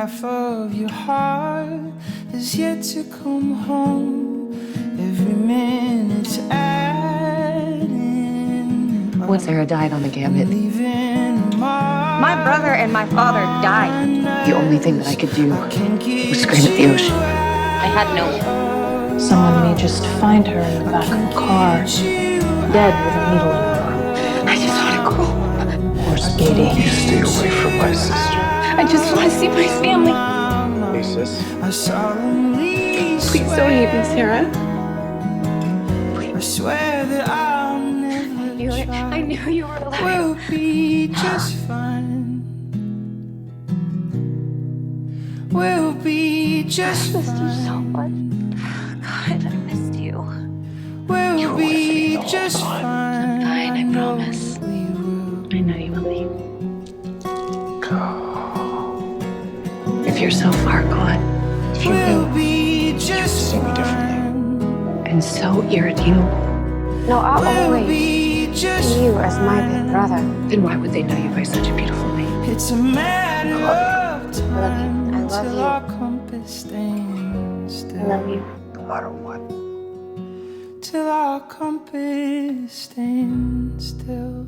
half of your heart is yet to come home. Every minute's adding up. When Sarah died on the gambit, My brother and my father died. the only thing that I could do was scream at the ocean. I had no one. Someone may just find her in the back of a car, dead with a needle in her arm. I just want to go. Or speeding. You stay away from my sister. I just want to see my family. Hey, sis. Please don't hate me, Sarah. I swear that I'll never try. I knew you were alive. We'll be just fine. We'll be just I missed you so fine. much. God, I missed you. We'll be just fine. I'm fine, I promise. We will. I know you will leave. If you're so far gone, If you We'll knew, be just you'd see me differently. fine. and so irredeemable, No, I'll We'll always be just see you as my big brother. then why would they know you by such a beautiful name? It's a matter of time I love till you. our compass stands I still. love you. No matter what. Till our compass stands still.